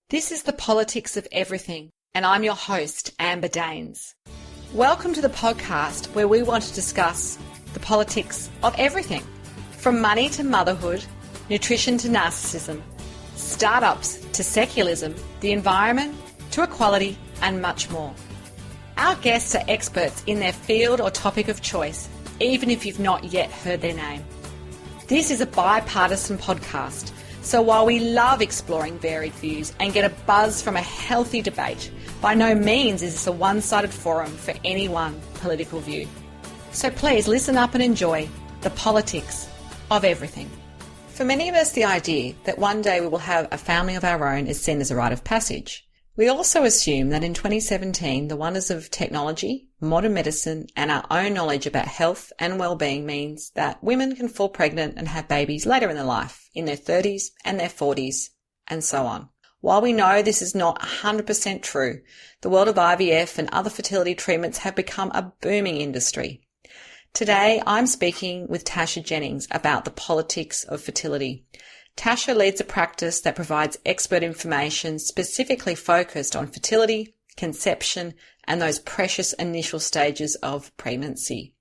This is the Politics of Everything, and I'm your host, Amber Daines. Welcome to the podcast where we want to discuss the politics of everything, from money to motherhood, nutrition to narcissism, startups to secularism, the environment to equality, and much more. Our guests are experts in their field or topic of choice, even if you've not yet heard their name. This is a bipartisan podcast, so while we love exploring varied views and get a buzz from a healthy debate, by no means is this a one-sided forum for any one political view. So please listen up and enjoy the politics of everything. For many of us, the idea that one day we will have a family of our own is seen as a rite of passage. We also assume that in 2017, the wonders of technology, modern medicine, and our own knowledge about health and well-being means that women can fall pregnant and have babies later in their life, in their 30s and their 40s, and so on. While we know this is not 100% true, the world of IVF and other fertility treatments have become a booming industry. Today, I'm speaking with Tasha Jennings about the politics of fertility. Tasha leads a practice that provides expert information specifically focused on fertility, conception, and those precious initial stages of pregnancy.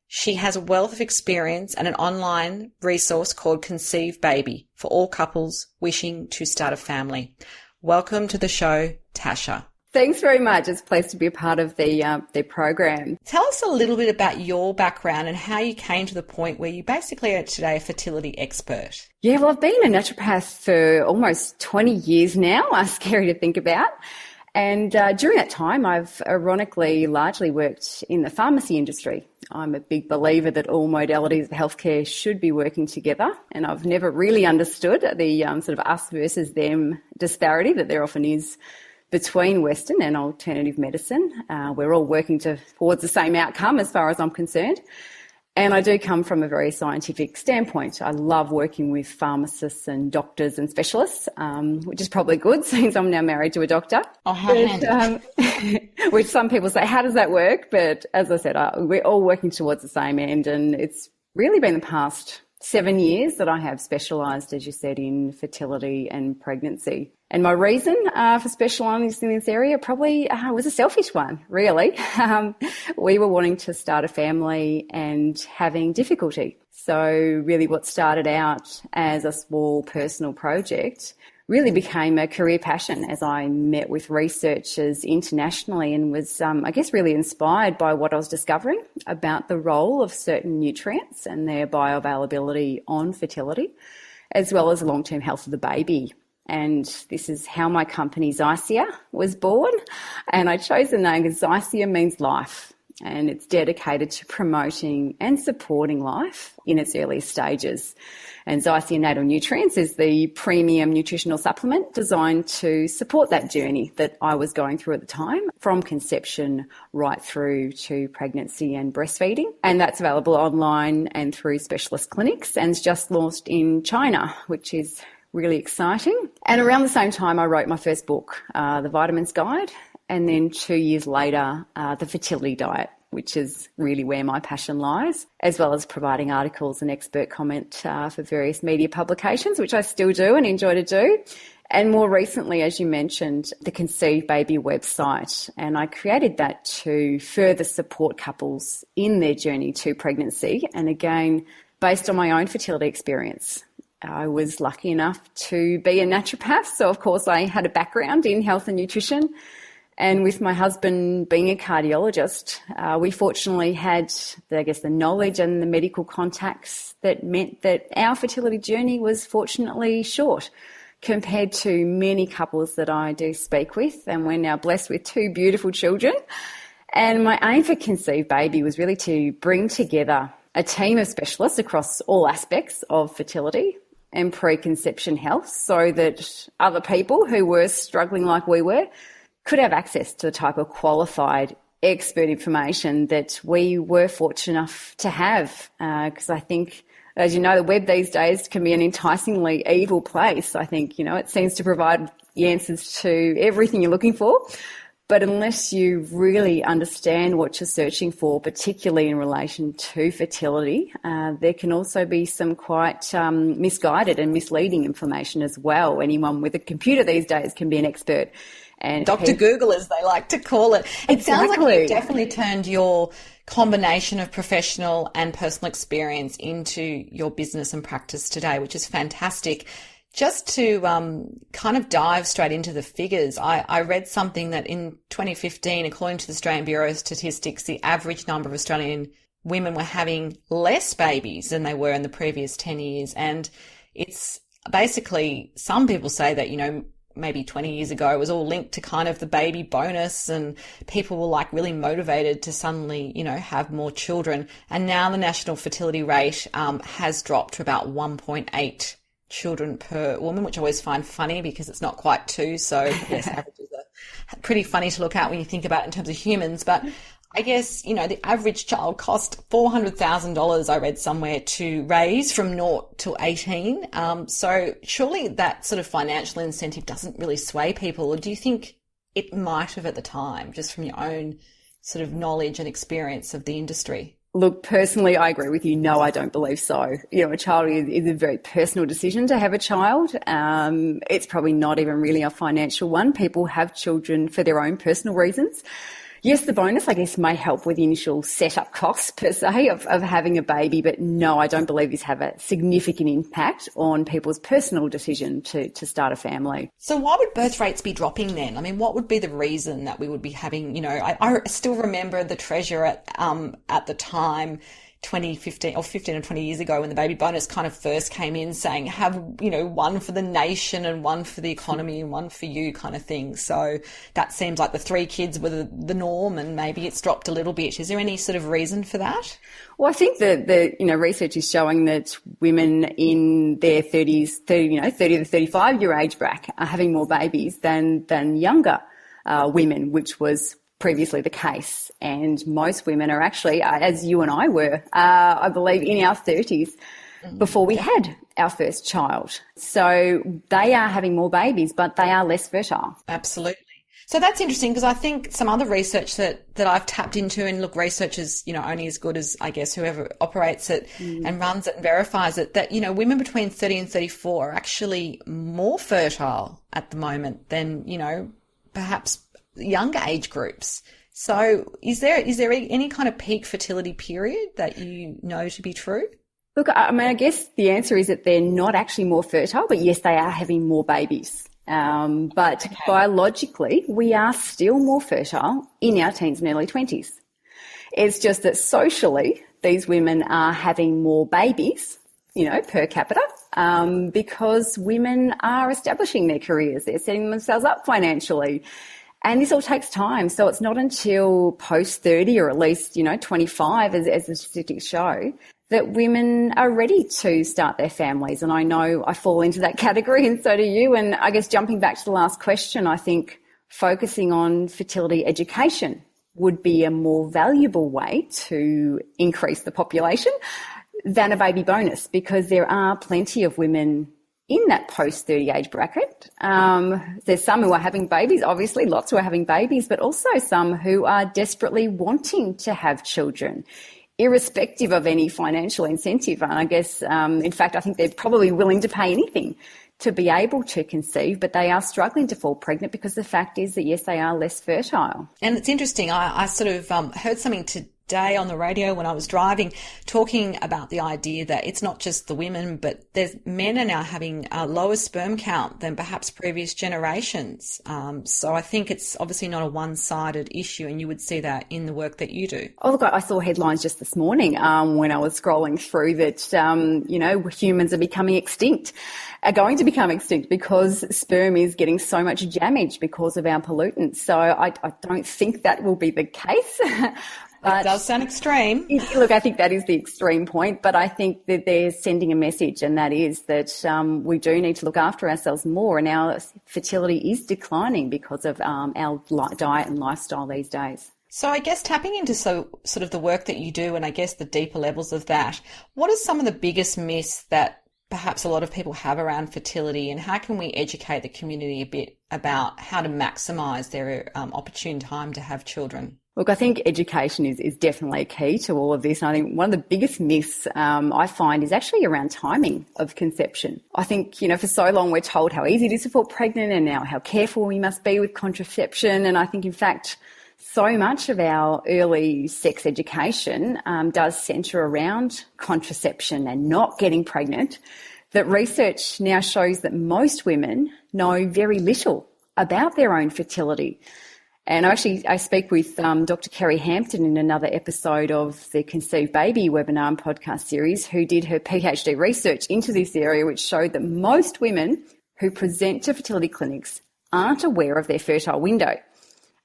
She has a wealth of experience and an online resource called Conceive Baby for all couples wishing to start a family. Welcome to the show, Tasha. Thanks very much. It's a pleasure to be a part of the program. Tell us a little bit about your background and how you came to the point where you basically are today a fertility expert. Yeah, well, I've been a naturopath for almost 20 years now. Scary to think about. And during that time, I've ironically largely worked in the pharmacy industry. I'm a big believer that all modalities of healthcare should be working together, and I've never really understood the sort of us versus them disparity that there often is between Western and alternative medicine. We're all working towards the same outcome as far as I'm concerned. And I do come from a very scientific standpoint. I love working with pharmacists and doctors and specialists, which is probably good since I'm now married to a doctor. Oh, how handy. Which some people say, how does that work? But as I said, we're all working towards the same end. And it's really been the past 7 years that I have specialised, as you said, in fertility and pregnancy. And my reason for specialising in this area probably was a selfish one, really. We were wanting to start a family and having difficulty. So really what started out as a small personal project really became a career passion as I met with researchers internationally and was, really inspired by what I was discovering about the role of certain nutrients and their bioavailability on fertility, as well as long-term health of the baby. And this is how my company Zycia was born. And I chose the name because Zycia means life, and it's dedicated to promoting and supporting life in its earliest stages. And Zycia Natal Nutrients is the premium nutritional supplement designed to support that journey that I was going through at the time, from conception right through to pregnancy and breastfeeding. And that's available online and through specialist clinics, and it's just launched in China, which is really exciting. And around the same time, I wrote my first book, The Vitamins Guide, and then 2 years later, The Fertility Diet, which is really where my passion lies, as well as providing articles and expert comment for various media publications, which I still do and enjoy to do. And more recently, as you mentioned, the Conceive Baby website. And I created that to further support couples in their journey to pregnancy. And again, based on my own fertility experience. I was lucky enough to be a naturopath, so of course I had a background in health and nutrition. And with my husband being a cardiologist, we fortunately had, the knowledge and the medical contacts that meant that our fertility journey was fortunately short compared to many couples that I do speak with. And we're now blessed with 2 beautiful children. And my aim for Conceive Baby was really to bring together a team of specialists across all aspects of fertility and preconception health so that other people who were struggling like we were could have access to the type of qualified expert information that we were fortunate enough to have. Because I think, as you know, the web these days can be an enticingly evil place. I think, it seems to provide the answers to everything you're looking for. But unless you really understand what you're searching for, particularly in relation to fertility, there can also be some quite misguided and misleading information as well. Anyone with a computer these days can be an expert. And Dr. Google, as they like to call it. It sounds like you've definitely turned your combination of professional and personal experience into your business and practice today, which is fantastic. Just to kind of dive straight into the figures, I read something that in 2015, according to the Australian Bureau of Statistics, the average number of Australian women were having less babies than they were in the previous 10 years. And it's basically, some people say that, maybe 20 years ago, it was all linked to kind of the baby bonus and people were like really motivated to suddenly, have more children. And now the national fertility rate has dropped to about 1.8 children per woman, which I always find funny because it's not quite 2. So yes, averages are pretty funny to look at when you think about it in terms of humans. But I guess, the average child cost $400,000, I read somewhere, to raise from 0 to 18. So surely that sort of financial incentive doesn't really sway people. Or do you think it might have at the time, just from your own sort of knowledge and experience of the industry? Look, personally, I agree with you. No, I don't believe so. A child is a very personal decision to have a child. It's probably not even really a financial one. People have children for their own personal reasons. Yes, the bonus, I guess, may help with the initial setup costs per se of having a baby, but no, I don't believe these have a significant impact on people's personal decision to start a family. So why would birth rates be dropping then? I mean, what would be the reason that we would be having, I still remember the Treasurer at the time, 2015 or 15 or 20 years ago, when the baby bonus kind of first came in, saying have, one for the nation and one for the economy and one for you kind of thing. So that seems like the 3 kids were the norm, and maybe it's dropped a little bit. Is there any sort of reason for that? Well, I think that the research is showing that women in their 30 to 35 year age bracket are having more babies than younger women, which was previously the case. And most women are actually, as you and I were, I believe, in our 30s before we had our first child. So they are having more babies, but they are less fertile. Absolutely. So that's interesting, because I think some other research that I've tapped into, and look, research is, only as good as, I guess, whoever operates it and runs it and verifies it, that, women between 30 and 34 are actually more fertile at the moment than, perhaps younger age groups. So is there any kind of peak fertility period that you know to be true? Look, I guess the answer is that they're not actually more fertile, but yes, they are having more babies. But biologically, we are still more fertile in our teens and early 20s. It's just that socially, these women are having more babies, per capita, because women are establishing their careers. They're setting themselves up financially. And this all takes time. So it's not until post 30, or at least, 25, as the statistics show, that women are ready to start their families. And I know I fall into that category, and so do you. And I guess jumping back to the last question, I think focusing on fertility education would be a more valuable way to increase the population than a baby bonus, because there are plenty of women in that post-30 age bracket. There's some who are having babies, obviously, lots who are having babies, but also some who are desperately wanting to have children, irrespective of any financial incentive. And I guess, in fact, I think they're probably willing to pay anything to be able to conceive, but they are struggling to fall pregnant because the fact is that, yes, they are less fertile. And it's interesting. I sort of heard something today on the radio when I was driving, talking about the idea that it's not just the women, but there's men are now having a lower sperm count than perhaps previous generations. So I think it's obviously not a one-sided issue, and you would see that in the work that you do. Oh, look, I saw headlines just this morning when I was scrolling through that, humans are becoming extinct, are going to become extinct because sperm is getting so much damage because of our pollutants. So I don't think that will be the case. It does sound extreme. Look, I think that is the extreme point, but I think that they're sending a message, and that is that we do need to look after ourselves more, and our fertility is declining because of our diet and lifestyle these days. So I guess tapping into sort of the work that you do, and I guess the deeper levels of that, what are some of the biggest myths that perhaps a lot of people have around fertility, and how can we educate the community a bit about how to maximise their opportune time to have children? Look, I think education is definitely key to all of this. And I think one of the biggest myths I find is actually around timing of conception. I think, for so long we're told how easy it is to fall pregnant and now how careful we must be with contraception. And I think, in fact, so much of our early sex education does centre around contraception and not getting pregnant, that research now shows that most women know very little about their own fertility. And I speak with Dr. Kerry Hampton in another episode of the Conceive Baby webinar and podcast series, who did her PhD research into this area, which showed that most women who present to fertility clinics aren't aware of their fertile window.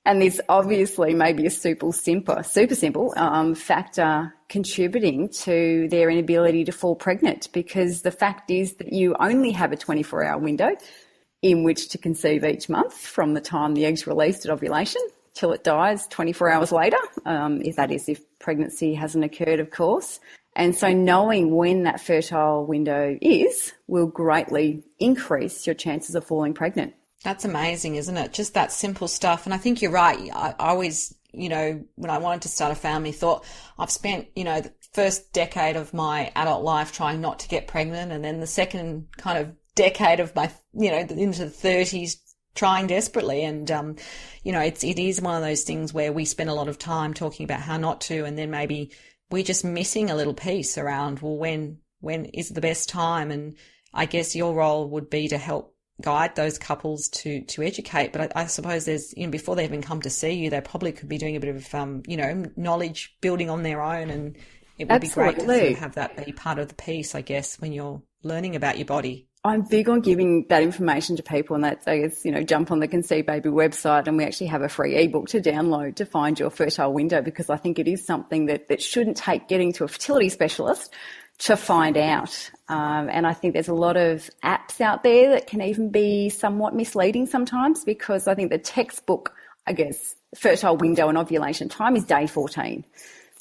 And this obviously may be a super simple factor contributing to their inability to fall pregnant, because the fact is that you only have a 24-hour window in which to conceive each month from the time the egg's released at ovulation till it dies 24 hours later, if pregnancy hasn't occurred, of course. And so knowing when that fertile window is will greatly increase your chances of falling pregnant. That's amazing, isn't it? Just that simple stuff. And I think you're right. I always, when I wanted to start a family, thought I've spent, the first decade of my adult life trying not to get pregnant, and then the second kind of decade of my, into the 30s trying desperately. And, it is one of those things where we spend a lot of time talking about how not to, and then maybe we're just missing a little piece around, well, when is the best time? And I guess your role would be to help guide those couples to educate. But I suppose there's, before they even come to see you, they probably could be doing a bit of, knowledge building on their own. And it would be great to sort of have that be part of the piece, I guess, when you're learning about your body. I'm big on giving that information to people, and that's, I guess, jump on the Conceive Baby website, and we actually have a free ebook to download to find your fertile window, because I think it is something that shouldn't take getting to a fertility specialist to find out. And I think there's a lot of apps out there that can even be somewhat misleading sometimes, because I think the textbook, fertile window and ovulation time is day 14.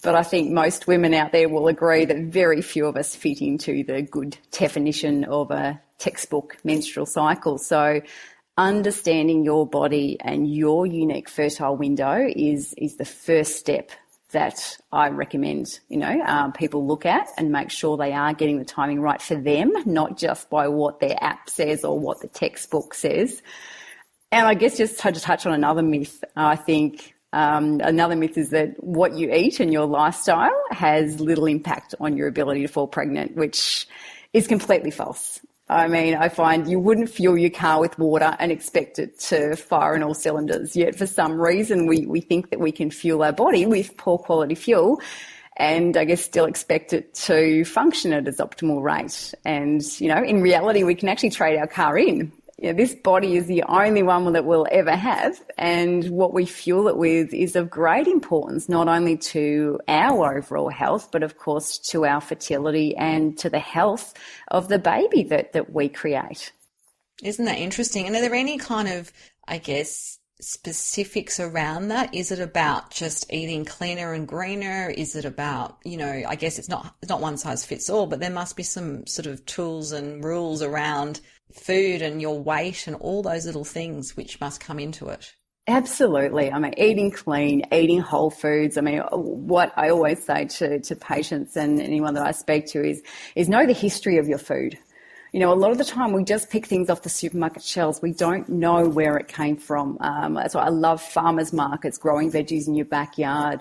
But I think most women out there will agree that very few of us fit into the good definition of a textbook menstrual cycle. So understanding your body and your unique fertile window is the first step that I recommend, people look at and make sure they are getting the timing right for them, not just by what their app says or what the textbook says. And I guess just to touch on another myth, I think another myth is that what you eat and your lifestyle has little impact on your ability to fall pregnant, which is completely false. I mean, I find you wouldn't fuel your car with water and expect it to fire on all cylinders. Yet for some reason, we think that we can fuel our body with poor quality fuel and I guess still expect it to function at its optimal rate. And, in reality, we can actually trade our car in. This body is the only one that we'll ever have, and what we fuel it with is of great importance, not only to our overall health, but of course to our fertility and to the health of the baby that we create. Isn't that interesting? And are there any kind of, specifics around that? Is it about just eating cleaner and greener? Is it about, it's not one size fits all, but there must be some sort of tools and rules around food and your weight and all those little things which must come into it. Absolutely. I mean, eating clean, eating whole foods. I mean, what I always say to patients and anyone that I speak to is know the history of your food. A lot of the time we just pick things off the supermarket shelves. We don't know where it came from. That's why I love farmers markets, growing veggies in your backyard.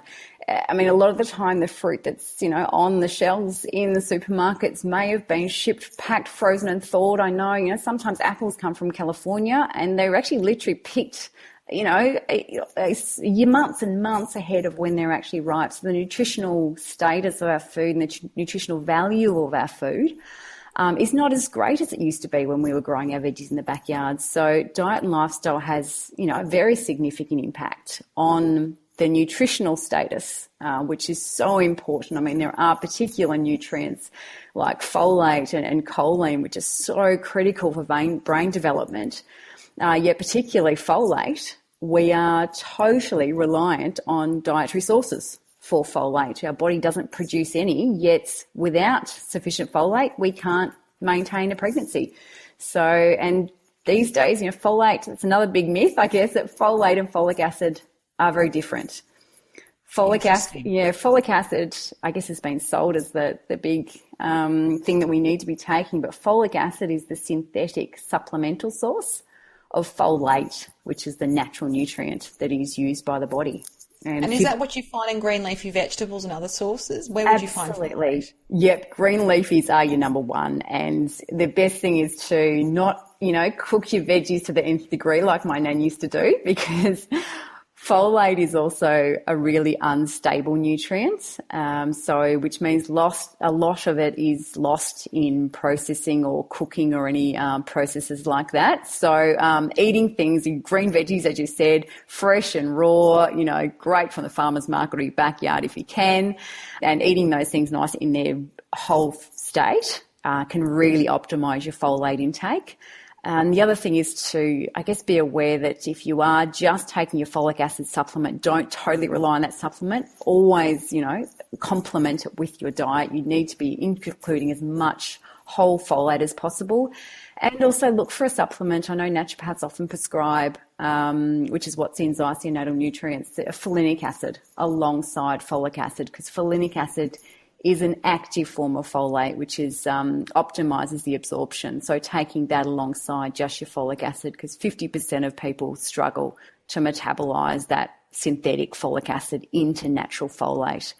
I mean, a lot of the time the fruit that's, on the shelves in the supermarkets may have been shipped, packed, frozen and thawed. I know, sometimes apples come from California and they're actually literally picked, months and months ahead of when they're actually ripe. So the nutritional status of our food and the nutritional value of our food is not as great as it used to be when we were growing our veggies in the backyard. So diet and lifestyle has, a very significant impact on the nutritional status, which is so important. I mean, there are particular nutrients like folate and choline, which is so critical for brain development. Yet particularly folate, we are totally reliant on dietary sources for folate. Our body doesn't produce any, yet without sufficient folate, we can't maintain a pregnancy. So, and these days, folate, it's another big myth, I guess, that folate and folic acid are very different. Folic acid, I guess, has been sold as the big thing that we need to be taking, but folic acid is the synthetic supplemental source of folate, which is the natural nutrient that is used by the body. And is that what you find in green leafy vegetables and other sources? Where would you find folate? Absolutely. Yep, green leafies are your number one. And the best thing is to not, cook your veggies to the nth degree like my nan used to do, because folate is also a really unstable nutrient, which means a lot of it is lost in processing or cooking or any processes like that. So eating things in green veggies, as you said, fresh and raw, great from the farmer's market or your backyard if you can, and eating those things nice in their whole state can really optimise your folate intake. The other thing is to, I guess, be aware that if you are just taking your folic acid supplement, don't totally rely on that supplement. Always, complement it with your diet. You need to be including as much whole folate as possible. And also look for a supplement. I know naturopaths often prescribe, which is what's in isocyanate nutrients, a folinic acid alongside folic acid, because folinic acid is an active form of folate, which is optimises the absorption. So taking that alongside just your folic acid, because 50% of people struggle to metabolise that synthetic folic acid into natural folate.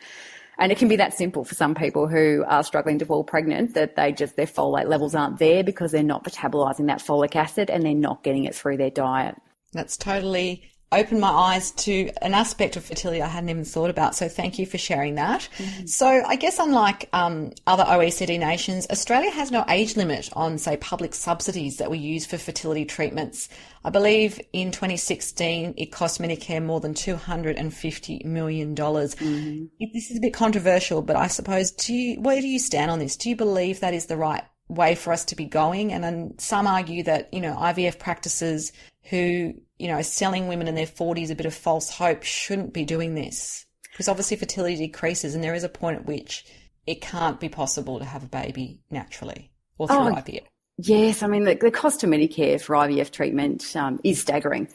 And it can be that simple for some people who are struggling to fall pregnant, that their folate levels aren't there because they're not metabolising that folic acid and they're not getting it through their diet. That's totally opened my eyes to an aspect of fertility I hadn't even thought about. So thank you for sharing that. Mm-hmm. So I guess unlike other OECD nations, Australia has no age limit on, say, public subsidies that we use for fertility treatments. I believe in 2016, it cost Medicare more than $250 million. Mm-hmm. This is a bit controversial, but I suppose, where do you stand on this? Do you believe that is the right way for us to be going? And then some argue that, IVF practices who, are selling women in their 40s a bit of false hope shouldn't be doing this, because obviously fertility decreases and there is a point at which it can't be possible to have a baby naturally or through IVF. Yes, I mean, the cost to Medicare for IVF treatment is staggering.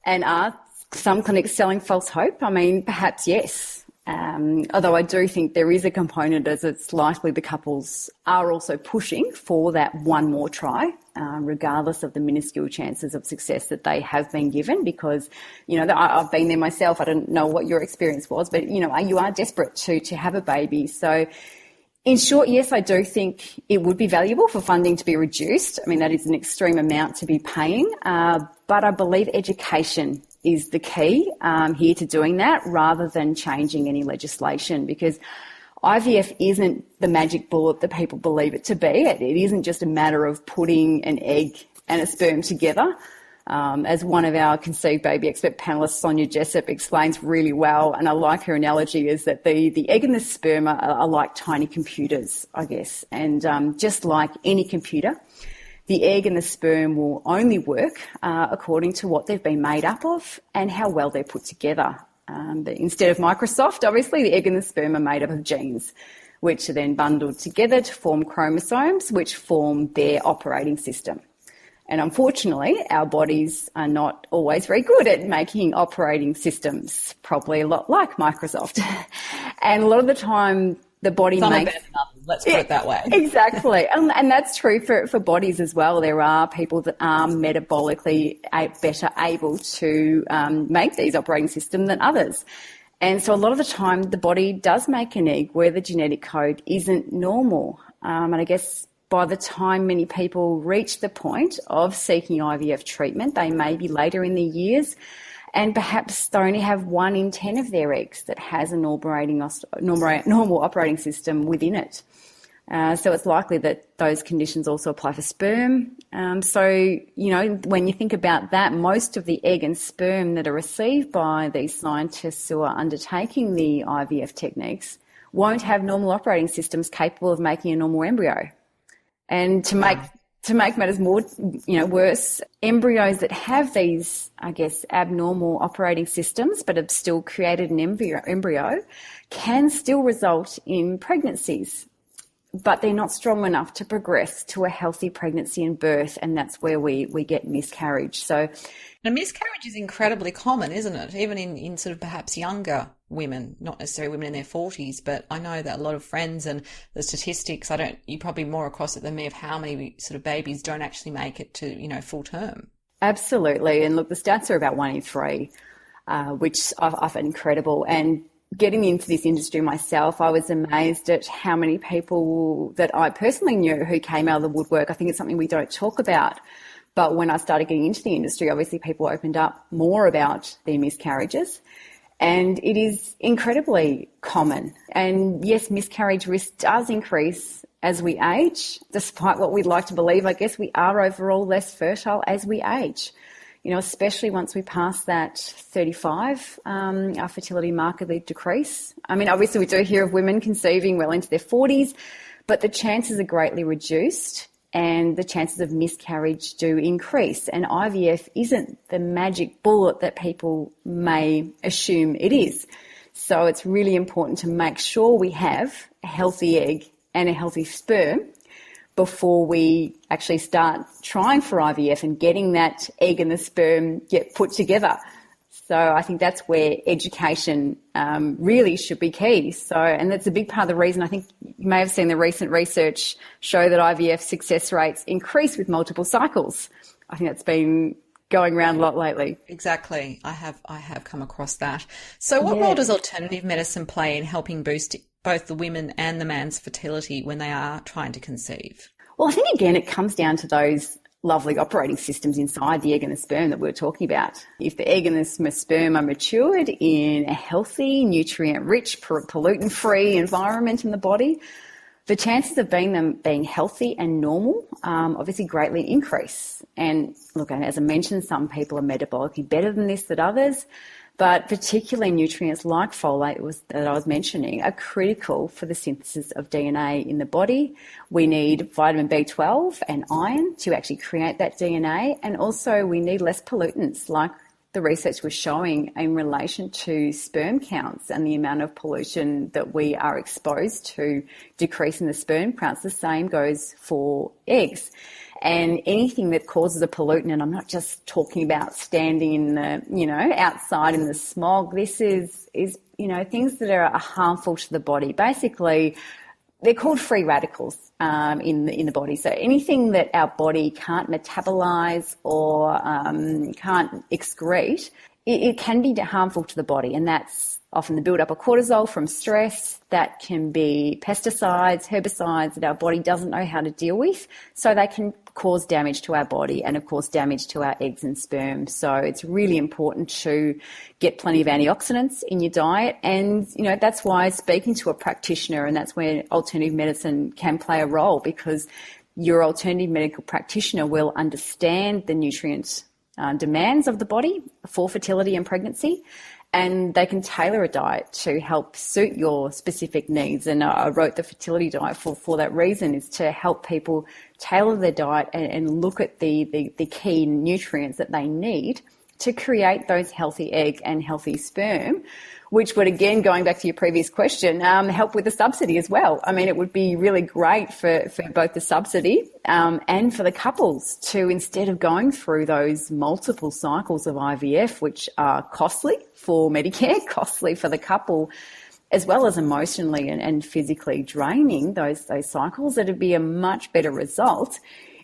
And are some clinics selling false hope? I mean, perhaps yes. Although I do think there is a component, as it's likely the couples are also pushing for that one more try, regardless of the minuscule chances of success that they have been given, because, I've been there myself. I don't know what your experience was, but, you are desperate to have a baby. So in short, yes, I do think it would be valuable for funding to be reduced. I mean, that is an extreme amount to be paying, but I believe education is the key here to doing that, rather than changing any legislation, because IVF isn't the magic bullet that people believe it to be. It isn't just a matter of putting an egg and a sperm together. As one of our conceived baby expert panellists, Sonia Jessup, explains really well, and I like her analogy, is that the egg and the sperm are like tiny computers, I guess. And just like any computer, the egg and the sperm will only work according to what they've been made up of and how well they're put together. But instead of Microsoft, obviously, the egg and the sperm are made up of genes, which are then bundled together to form chromosomes, which form their operating system. And unfortunately, our bodies are not always very good at making operating systems, probably a lot like Microsoft. And a lot of the time, the body Some makes... are better than others, let's put it that way. Exactly. And that's true for bodies as well. There are people that are metabolically better able to make these operating systems than others. And so a lot of the time, the body does make an egg where the genetic code isn't normal. And I guess by the time many people reach the point of seeking IVF treatment, they may be later in the years, and perhaps they only have 1 in 10 of their eggs that has a normal operating system within it. So it's likely that those conditions also apply for sperm. So, when you think about that, most of the egg and sperm that are received by these scientists who are undertaking the IVF techniques won't have normal operating systems capable of making a normal embryo. And to make matters more, worse, embryos that have these, I guess, abnormal operating systems but have still created an embryo can still result in pregnancies. but they're not strong enough to progress to a healthy pregnancy and birth, and that's where we get miscarriage. So now, miscarriage is incredibly common, isn't it? Even in sort of perhaps younger women, not necessarily women in their 40s, but I know that a lot of friends and the statistics, you're probably more across it than me, of how many sort of babies don't actually make it to, full term. Absolutely. And look, the stats are about 1 in 3, which I find incredible. And getting into this industry myself, I was amazed at how many people that I personally knew who came out of the woodwork. I think it's something we don't talk about. But when I started getting into the industry, obviously people opened up more about their miscarriages, and it is incredibly common. And yes, miscarriage risk does increase as we age. Despite what we'd like to believe, I guess we are overall less fertile as we age. Especially once we pass that 35, our fertility markedly decrease. I mean, obviously we do hear of women conceiving well into their 40s, but the chances are greatly reduced, and the chances of miscarriage do increase. And IVF isn't the magic bullet that people may assume it is. So it's really important to make sure we have a healthy egg and a healthy sperm before we actually start trying for IVF and getting that egg and the sperm get put together. So I think that's where education really should be key. So, and that's a big part of the reason. I think you may have seen the recent research show that IVF success rates increase with multiple cycles. I think that's been going around a lot lately. Exactly. I have come across that. So what role does alternative medicine play in helping boost both the women and the man's fertility when they are trying to conceive? Well, I think, again, it comes down to those lovely operating systems inside the egg and the sperm that we were talking about. If the egg and the sperm are matured in a healthy, nutrient-rich, pollutant-free environment in the body, the chances of them being healthy and normal obviously greatly increase. And look, as I mentioned, some people are metabolically better than this than others, but particularly nutrients like folate that I was mentioning are critical for the synthesis of DNA in the body. We need vitamin B12 and iron to actually create that DNA, and also we need less pollutants, like the research was showing in relation to sperm counts and the amount of pollution that we are exposed to decreasing the sperm counts. The same goes for eggs. And anything that causes a pollutant, and I'm not just talking about standing in the, outside in the smog. This is things that are harmful to the body. Basically, they're called free radicals in the body. So anything that our body can't metabolize or can't excrete, it can be harmful to the body, and that's often the build-up of cortisol from stress. That can be pesticides, herbicides that our body doesn't know how to deal with, so they can cause damage to our body and, of course, damage to our eggs and sperm. So it's really important to get plenty of antioxidants in your diet, and, that's why speaking to a practitioner, and that's where alternative medicine can play a role, because your alternative medical practitioner will understand the nutrient demands of the body for fertility and pregnancy, and they can tailor a diet to help suit your specific needs. And I wrote the fertility diet for that reason, is to help people tailor their diet and look at the key nutrients that they need to create those healthy egg and healthy sperm, which would, again, going back to your previous question, help with the subsidy as well. I mean, it would be really great for both the subsidy and for the couples to, instead of going through those multiple cycles of IVF, which are costly for Medicare, costly for the couple, as well as emotionally and physically draining those cycles, it'd be a much better result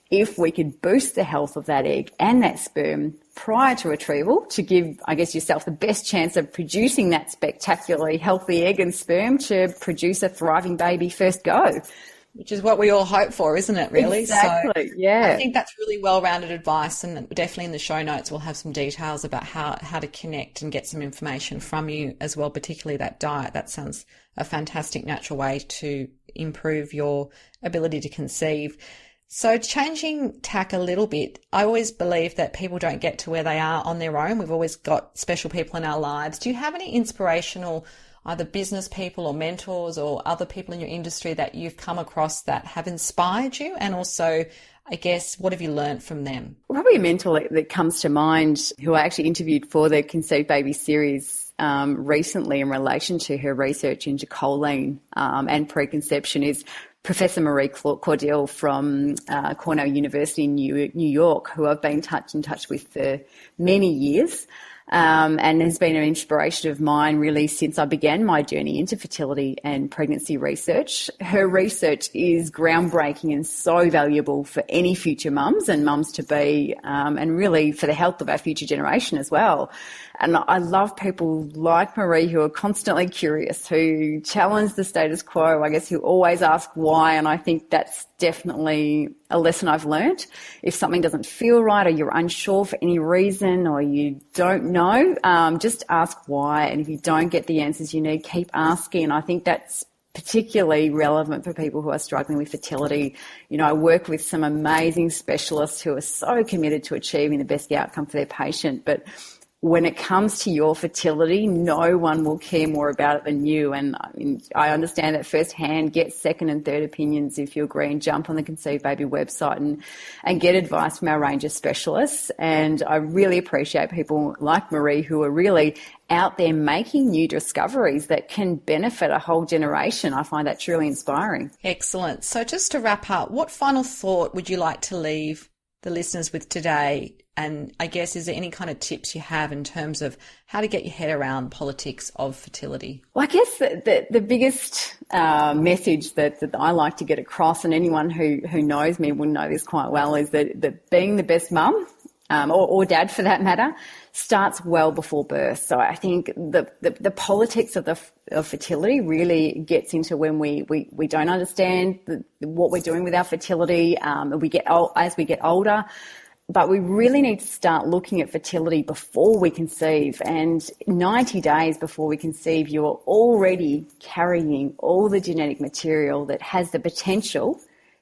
if we could boost the health of that egg and that sperm prior to retrieval to give, I guess, yourself the best chance of producing that spectacularly healthy egg and sperm to produce a thriving baby first go. Which is what we all hope for, isn't it, really? Exactly, so yeah. I think that's really well-rounded advice, and definitely in the show notes we'll have some details about how to connect and get some information from you as well, particularly that diet. That sounds a fantastic natural way to improve your ability to conceive. So changing tack a little bit, I always believe that people don't get to where they are on their own. We've always got special people in our lives. Do you have any inspirational either business people or mentors or other people in your industry that you've come across that have inspired you? And also, I guess, what have you learned from them? Probably a mentor that comes to mind, who I actually interviewed for the Conceive Baby series recently in relation to her research into choline and preconception, is Professor Marie Cordell from Cornell University in New York, who I've been in touch with for many years. And has been an inspiration of mine really since I began my journey into fertility and pregnancy research. Her research is groundbreaking and so valuable for any future mums and mums-to-be, and really for the health of our future generation as well. And I love people like Marie who are constantly curious, who challenge the status quo, I guess, who always ask why. And I think that's definitely a lesson I've learned. If something doesn't feel right or you're unsure for any reason or you don't know, just ask why. And if you don't get the answers you need, keep asking. And I think that's particularly relevant for people who are struggling with fertility. You know, I work with some amazing specialists who are so committed to achieving the best outcome for their patient, but when it comes to your fertility, no one will care more about it than you. And I mean, I understand that firsthand. Get second and third opinions if you agree, and jump on the Conceive Baby website and get advice from our range of specialists. And I really appreciate people like Marie who are really out there making new discoveries that can benefit a whole generation. I find that truly inspiring. Excellent. So just to wrap up, what final thought would you like to leave the listeners with today? And I guess, is there any kind of tips you have in terms of how to get your head around politics of fertility? Well, I guess the biggest message that I like to get across, and anyone who knows me will know this quite well, is that being the best mum, or dad for that matter, starts well before birth. So I think the politics of fertility really gets into when we don't understand what we're doing with our fertility, as we get older. But we really need to start looking at fertility before we conceive. And 90 days before we conceive, you're already carrying all the genetic material that has the potential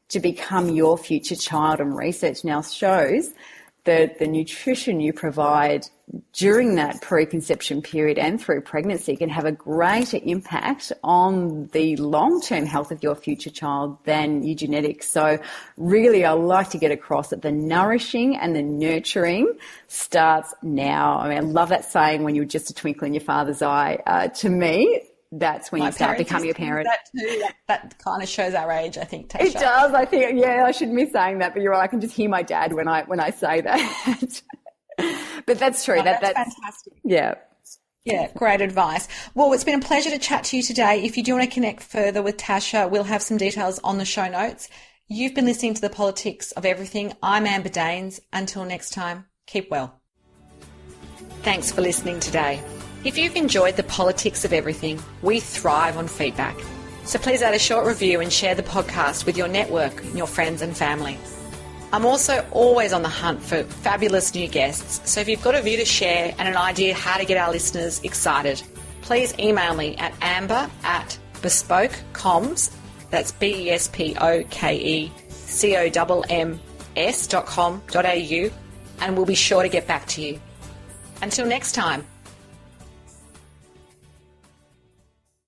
to become your future child. And research now shows that the nutrition you provide during that preconception period and through pregnancy can have a greater impact on the long-term health of your future child than your genetics. So really, I like to get across that the nourishing and the nurturing starts now. I mean, I love that saying, when you're just a twinkle in your father's eye. To me, that's when you start becoming a parent. That too. That kind of shows our age, I think, Tasha. It does. I think, I shouldn't be saying that, but you're right. I can just hear my dad when I say that. But that's true. That's fantastic. Yeah. Yeah, great advice. Well, it's been a pleasure to chat to you today. If you do want to connect further with Tasha, we'll have some details on the show notes. You've been listening to The Politics of Everything. I'm Amber Daines. Until next time, keep well. Thanks for listening today. If you've enjoyed The Politics of Everything, we thrive on feedback. So please add a short review and share the podcast with your network, your friends and family. I'm also always on the hunt for fabulous new guests. So if you've got a view to share and an idea how to get our listeners excited, please email me at amber@bespokecoms, that's BESPOKECOMMS.com.au, and we'll be sure to get back to you. Until next time.